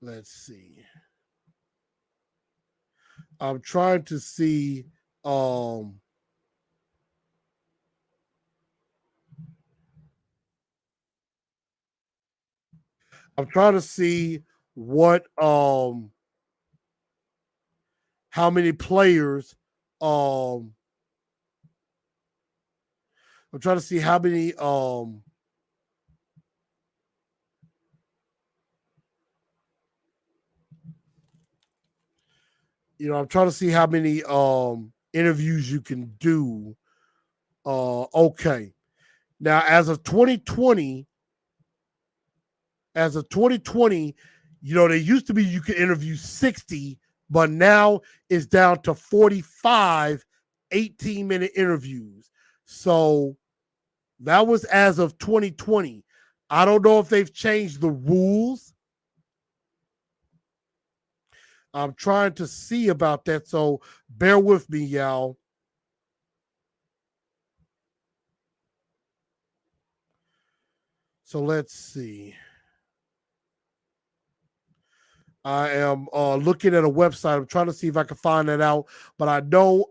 let's see. I'm trying to see I'm trying to see what how many players I'm trying to see how many I'm trying to see how many interviews you can do. Okay. Now, as of 2020, they used to be you could interview 60, but now it's down to 45 18-minute interviews. So that was as of 2020. I don't know if they've changed the rules. I'm trying to see about that, so bear with me, y'all. So let's see. I am looking at a website. I'm trying to see if I can find that out. But I know,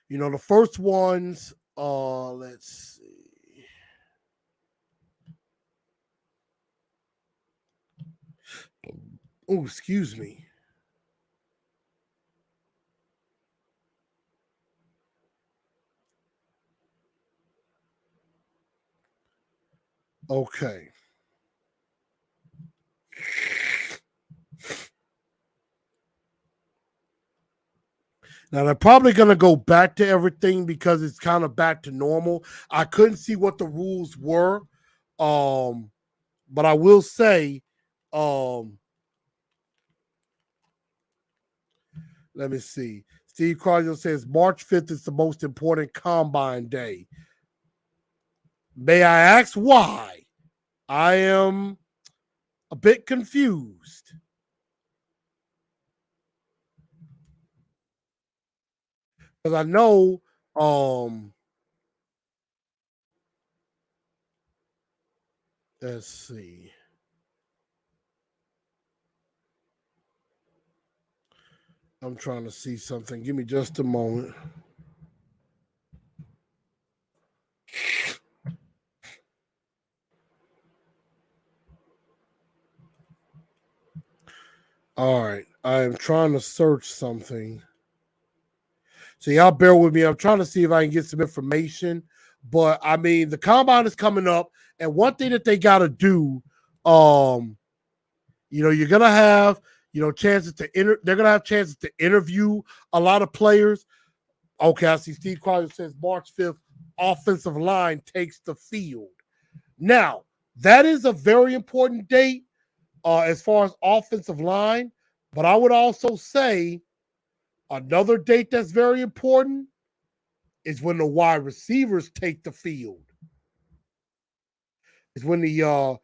the first ones, let's see. Oh, excuse me. Okay. Now they're probably going to go back to everything because it's kind of back to normal. I couldn't see what the rules were, but I will say, let me see. Steve Cardio says March 5th is the most important combine day. May I ask why? I am a bit confused. Because I know let's see. I'm trying to see something. Give me just a moment. All right. I am trying to search something. So y'all bear with me. I'm trying to see if I can get some information. But I mean, the combine is coming up, and one thing that they got to do, you're gonna have, chances to they're gonna have chances to interview a lot of players. Okay, I see Steve Carter says March 5th, offensive line takes the field. Now, that is a very important date as far as offensive line, but I would also say another date that's very important is when the wide receivers take the field. It's when the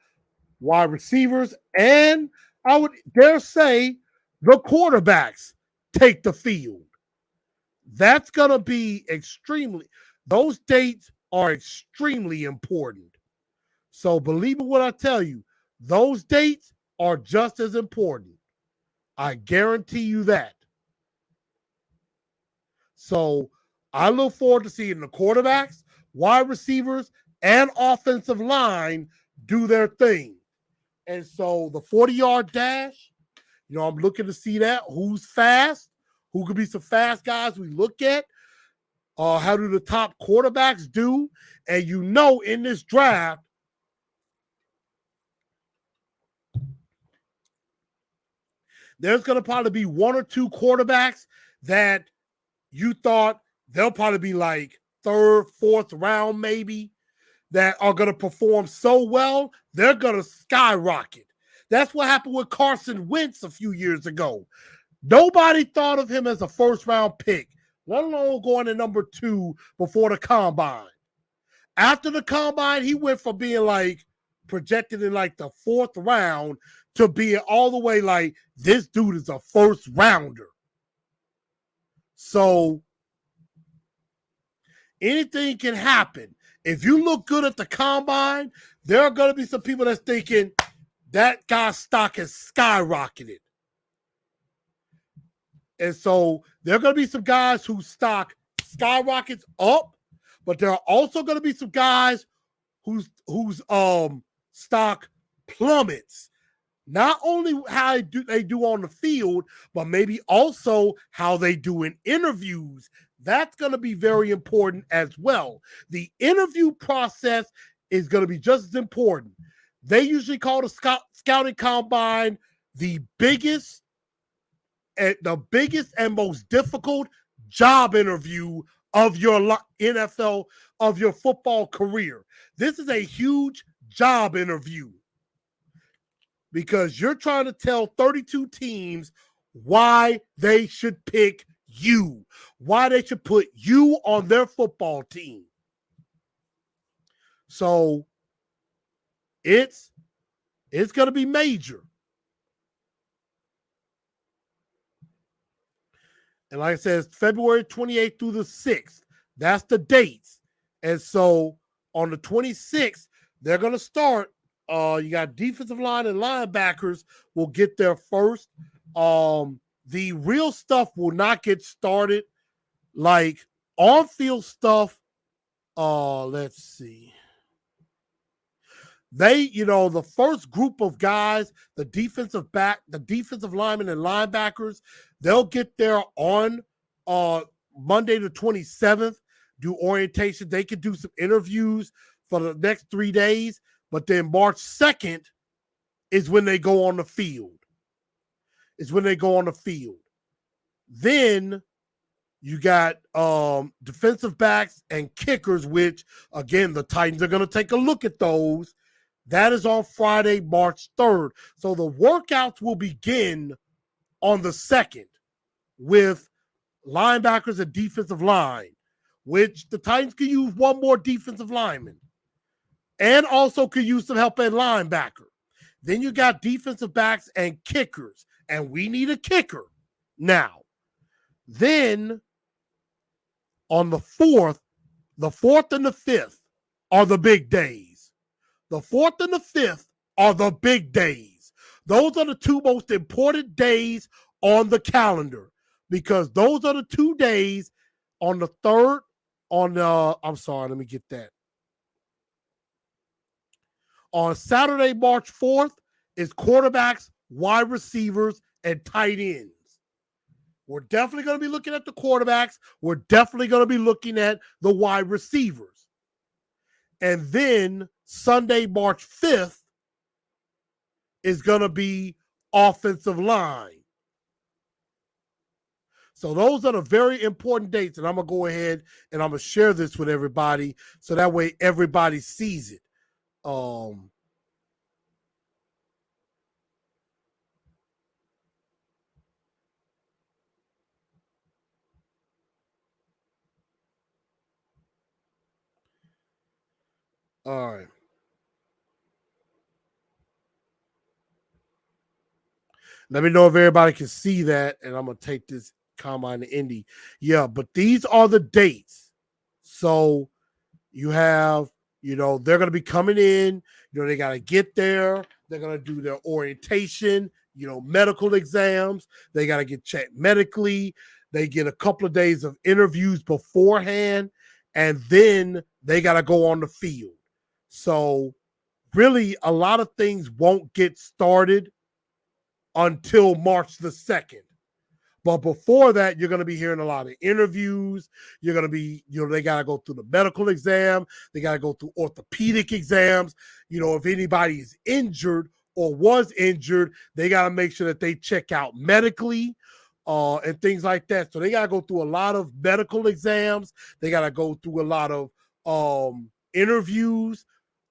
wide receivers and I would dare say the quarterbacks take the field. That's going to be those dates are extremely important. So believe me when I tell you, those dates are just as important. I guarantee you that. So I look forward to seeing the quarterbacks, wide receivers, and offensive line do their thing. And so the 40-yard dash, I'm looking to see that. Who's fast? Who could be some fast guys we look at? How do the top quarterbacks do? And in this draft, there's going to probably be one or two quarterbacks that you thought they'll probably be like third, fourth round maybe, that are going to perform so well, they're going to skyrocket. That's what happened with Carson Wentz a few years ago. Nobody thought of him as a first-round pick, let alone going to number 2 before the combine. After the combine, he went from being like projected in like the 4th round to being all the way like, this dude is a first rounder. So anything can happen. If you look good at the combine, there are going to be some people that's thinking that guy's stock has skyrocketed. And so there are going to be some guys whose stock skyrockets up, but there are also going to be some guys whose stock plummets. Not only how they do on the field, but maybe also how they do in interviews. That's going to be very important as well. The interview process is going to be just as important. They usually call the scouting combine the biggest and most difficult job interview of your NFL, of your football career. This is a huge job interview because you're trying to tell 32 teams why they should pick you, why they should put you on their football team. So it's going to be major. And like I said, it's February 28th through the 6th. That's the dates. And so On the 26th, they're going to start. You got defensive line and linebackers will get their first. The real stuff will not get started. Like on-field stuff, let's see. The first group of guys, the defensive linemen and linebackers, they'll get there on Monday the 27th, do orientation. They could do some interviews for the next 3 days, but then March 2nd is when they go on the field. Then you got defensive backs and kickers, which, again, the Titans are going to take a look at those. That is on Friday, March 3rd. So the workouts will begin on the 2nd with linebackers and defensive line, which the Titans could use one more defensive lineman and also could use some help at linebacker. Then you got defensive backs and kickers, and we need a kicker now. Then on the 4th and the 5th are the big days. The 4th and the 5th are the big days. Those are the two most important days on the calendar because those are the 2 days on the 3rd, let me get that. On Saturday, March 4th is quarterbacks, wide receivers, and tight ends. We're definitely going to be looking at the quarterbacks. We're definitely going to be looking at the wide receivers. And then Sunday, March 5th is going to be offensive line. So those are the very important dates. And I'm going to go ahead and I'm going to share this with everybody so that way everybody sees it. All right. Let me know if everybody can see that, and I'm going to take this combine to Indy. Yeah, but these are the dates. So you have, they're going to be coming in. They got to get there. They're going to do their orientation, medical exams. They got to get checked medically. They get a couple of days of interviews beforehand, and then they got to go on the field. So really, a lot of things won't get started until March the 2nd. But before that, you're going to be hearing a lot of interviews. You're going to be, they got to go through the medical exam. They got to go through orthopedic exams. If anybody is injured or was injured, they got to make sure that they check out medically and things like that. So they got to go through a lot of medical exams. They got to go through a lot of interviews,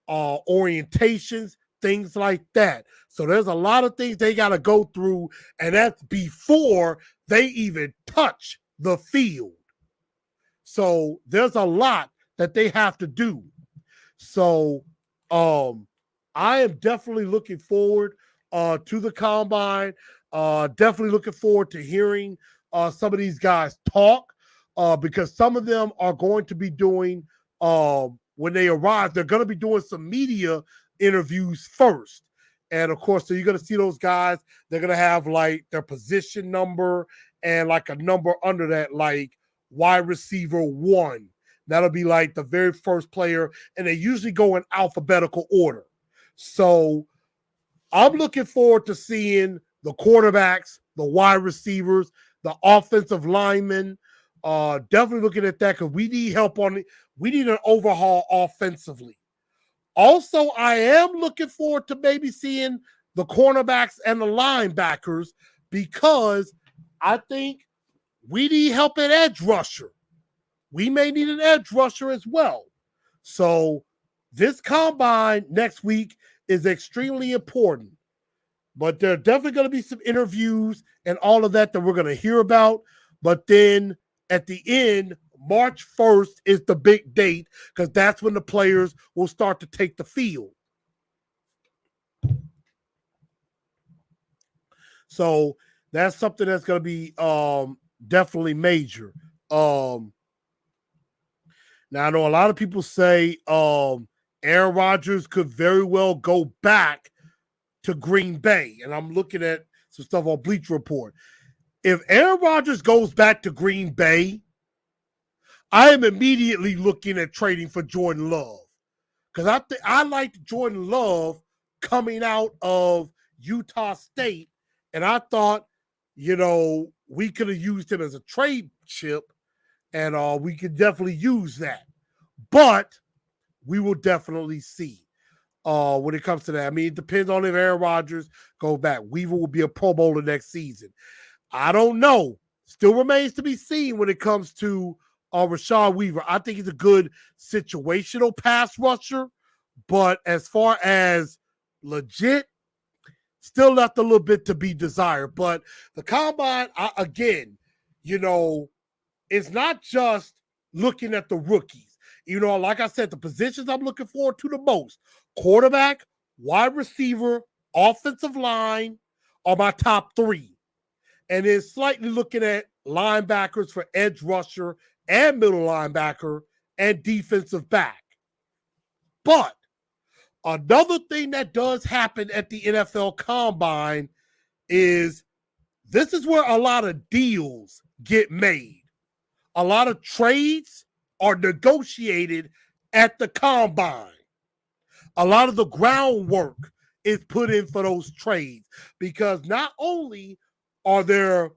orientations, things like that. So there's a lot of things they got to go through, and that's before they even touch the field. So there's a lot that they have to do. So I am definitely looking forward to the combine. Definitely looking forward to hearing some of these guys talk because some of them are going to be doing, when they arrive, they're going to be doing some media interviews first. And of course, so you're going to see those guys, they're going to have like their position number and like a number under that, like wide receiver 1. That'll be like the very first player. And they usually go in alphabetical order. So I'm looking forward to seeing the quarterbacks, the wide receivers, the offensive linemen. Definitely looking at that because we need help on it. We need an overhaul offensively. Also, I am looking forward to maybe seeing the cornerbacks and the linebackers because I think we need help at edge rusher. We may need an edge rusher as well. So this combine next week is extremely important. But there are definitely going to be some interviews and all of that we're going to hear about. But then at the end, March 1st is the big date because that's when the players will start to take the field. So that's something that's going to be definitely major. Now, Now I know a lot of people say Aaron Rodgers could very well go back to Green Bay, and I'm looking at some stuff on Bleacher Report. If Aaron Rodgers goes back to Green Bay, I am immediately looking at trading for Jordan Love, because I liked Jordan Love coming out of Utah State, and I thought, we could have used him as a trade chip, and we could definitely use that. But we will definitely see when it comes to that. I mean, it depends on if Aaron Rodgers goes back. Weaver will be a Pro Bowler next season. I don't know. Still remains to be seen when it comes to Rashad Weaver. I think he's a good situational pass rusher, but as far as legit, still left a little bit to be desired. But the combine, again, it's not just looking at the rookies. Like I said, the positions I'm looking forward to the most: quarterback, wide receiver, offensive line are my top three. And then slightly looking at linebackers for edge rusher and middle linebacker and defensive back. But another thing that does happen at the NFL Combine is this is where a lot of deals get made. A lot of trades are negotiated at the Combine. A lot of the groundwork is put in for those trades, because not only are there,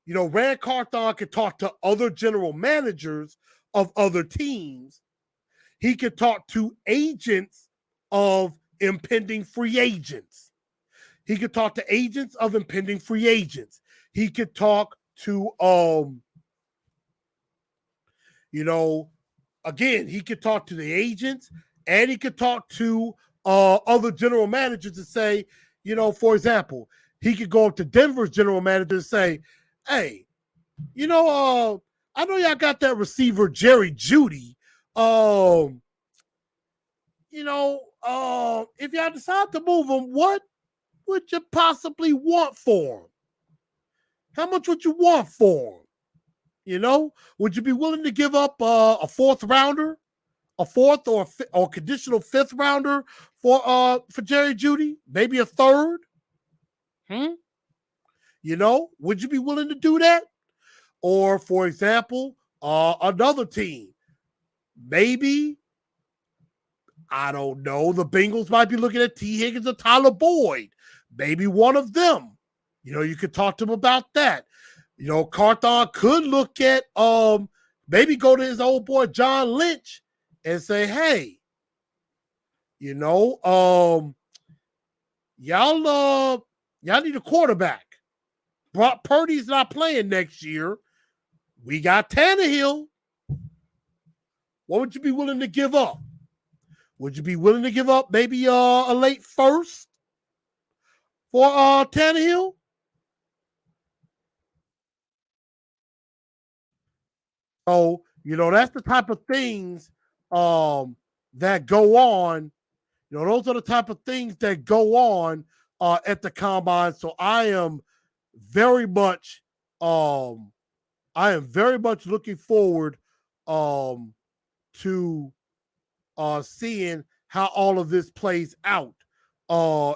Rand Carthon can talk to other general managers of other teams, he could talk to agents of impending free agents. He could talk to agents of impending free agents. He could talk to, again, he could talk to the agents, and he could talk to other general managers to say, for example, he could go up to Denver's general manager and say, hey, I know y'all got that receiver, Jerry Jeudy. If y'all decide to move him, what would you possibly want for him? How much would you want for him? Would you be willing to give up a fourth rounder, a fourth or conditional fifth rounder for Jerry Jeudy? Maybe a third? Would you be willing to do that? Or, for example, another team, maybe, I don't know, the Bengals might be looking at T. Higgins or Tyler Boyd. Maybe one of them. You could talk to him about that. Carthon could look at maybe go to his old boy John Lynch and say, hey, y'all need a quarterback. Brock Purdy's not playing next year. We got Tannehill. What would you be willing to give up? Would you be willing to give up maybe a late first for Tannehill? So, that's the type of things that go on. Those are the type of things that go on at the Combine. So I am very much looking forward to seeing how all of this plays out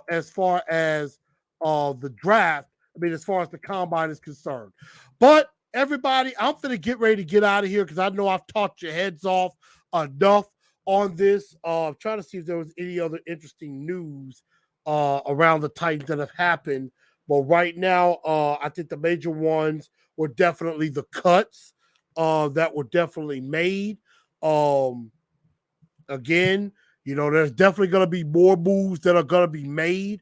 as far as the draft. I mean, as far as the Combine is concerned. But everybody, I'm going to get ready to get out of here because I know I've talked your heads off enough on this. I'm trying to see if there was any other interesting news around the Titans that have happened. But right now, I think the major ones were definitely the cuts that were definitely made. Again, there's definitely going to be more moves that are going to be made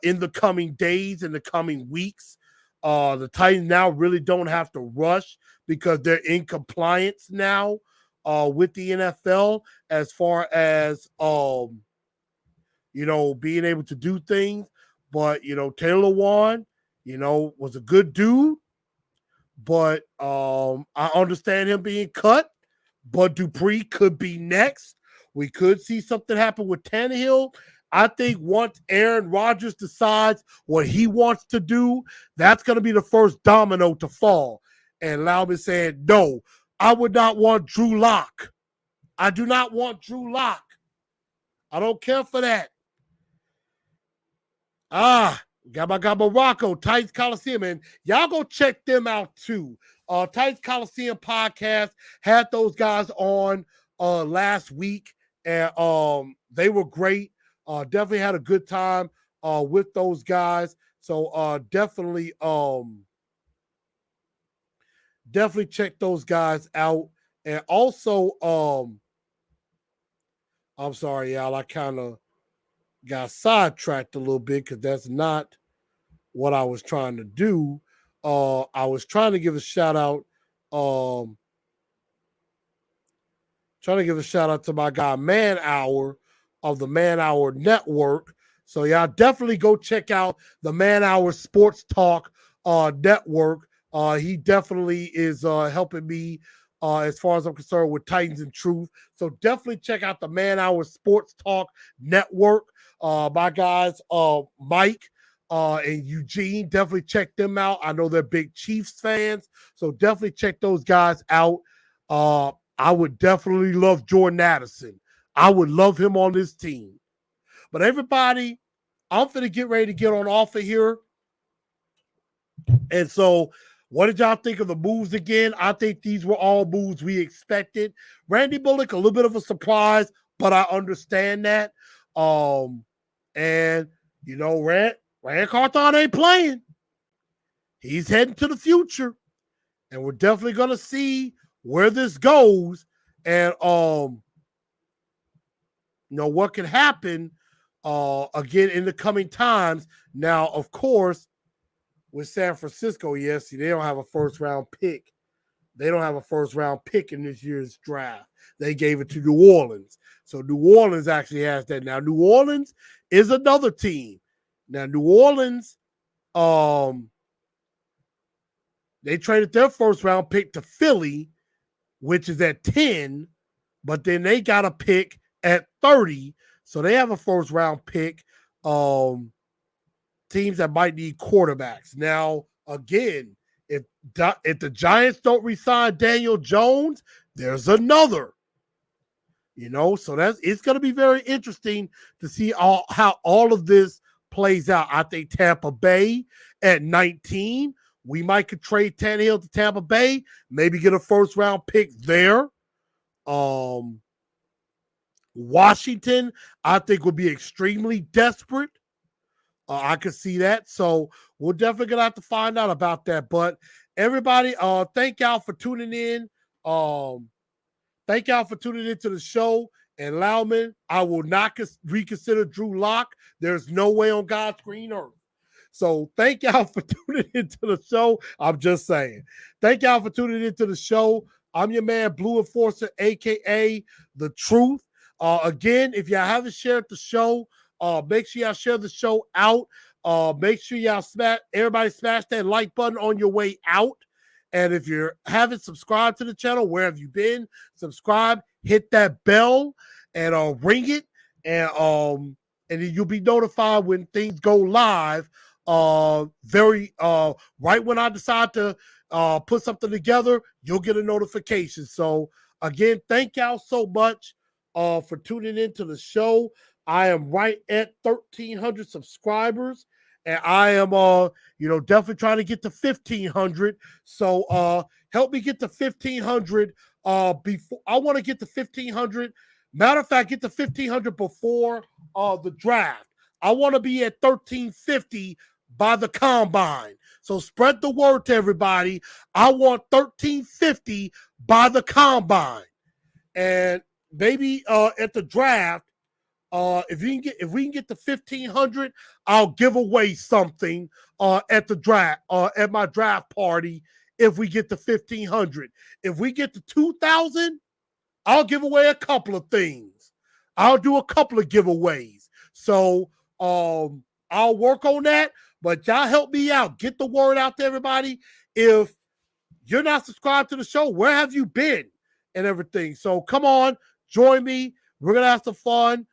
in the coming days, in the coming weeks. The Titans now really don't have to rush because they're in compliance now with the NFL as far as, being able to do things. But, Taylor Lewan, was a good dude. But I understand him being cut. Bud Dupree could be next. We could see something happen with Tannehill. I think once Aaron Rodgers decides what he wants to do, that's going to be the first domino to fall. And Loudman said, no, I would not want Drew Lock. I do not want Drew Lock. I don't care for that. Gabba Morocco, Titans Coliseum, and y'all go check them out too. Titans Coliseum podcast had those guys on last week, and they were great. Definitely had a good time with those guys. So definitely check those guys out. And also, I'm sorry, y'all, I kind of got sidetracked a little bit because that's not what I was trying to do. I was trying to give a shout out, to my guy Man Hour of the Man Hour Network. So y'all definitely go check out the Man Hour Sports Talk network. He definitely is helping me as far as I'm concerned with Titans and Truth. So definitely check out the Man Hour Sports Talk network. My guys, Mike and Eugene, definitely check them out. I know they're big Chiefs fans, so definitely check those guys out. I would definitely love Jordan Addison. I would love him on this team. But everybody, I'm going to get ready to get on off of here. And so, what did y'all think of the moves again? I think these were all moves we expected. Randy Bullock, a little bit of a surprise, but I understand that. And, you know, Rand Carthon ain't playing. He's heading to the future. And we're definitely going to see where this goes. And, you know, what could happen again in the coming times. Now, of course, with San Francisco, yes, they don't have a first-round pick. They don't have a first-round pick in this year's draft. They gave it to New Orleans. So New Orleans actually has that. Now, New Orleans is another team. Now, New Orleans, they traded their first-round pick to Philly, which is at 10, but then they got a pick at 30. So they have a first-round pick. Teams that might need quarterbacks. Now, again, if the Giants don't re-sign Daniel Jones, there's another. You know, so it's going to be very interesting to see how all of this plays out. I think Tampa Bay at 19, we might could trade Tannehill to Tampa Bay, maybe get a first-round pick there. Washington, I think, would be extremely desperate. I could see that. So we're definitely going to have to find out about that. But everybody, thank y'all for tuning in. Thank y'all for tuning into the show. And Lauman, I will not reconsider Drew Lock. There's no way on God's green earth. So thank y'all for tuning into the show. I'm just saying. Thank y'all for tuning into the show. I'm your man, Blue Enforcer, a.k.a. The Truth. Again, if y'all haven't shared the show, make sure y'all share the show out. Make sure y'all everybody smash that like button on your way out. And if you haven't subscribed to the channel, where have you been? Subscribe, hit that bell, and ring it, and then you'll be notified when things go live. Right when I decide to put something together, you'll get a notification. So again, thank y'all so much for tuning into the show. I am right at 1,300 subscribers, and I am, definitely trying to get to 1,500. So help me get to 1,500 before. I want to get to 1,500. Matter of fact, get to 1,500 before the draft. I want to be at 1,350 by the combine. So spread the word to everybody. I want 1,350 by the combine, and maybe at the draft. If we can get to 1,500, I'll give away something at the draft, at my draft party. If we get to 1,500, if we get to 2,000, I'll give away a couple of things. I'll do a couple of giveaways. So I'll work on that. But y'all help me out. Get the word out to everybody. If you're not subscribed to the show, where have you been and everything? So come on, join me. We're gonna have some fun.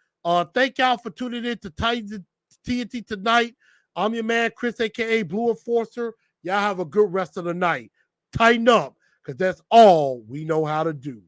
Thank y'all for tuning in to Titans and TNT tonight. I'm your man, Chris, a.k.a. Blue Enforcer. Y'all have a good rest of the night. Tighten up, because that's all we know how to do.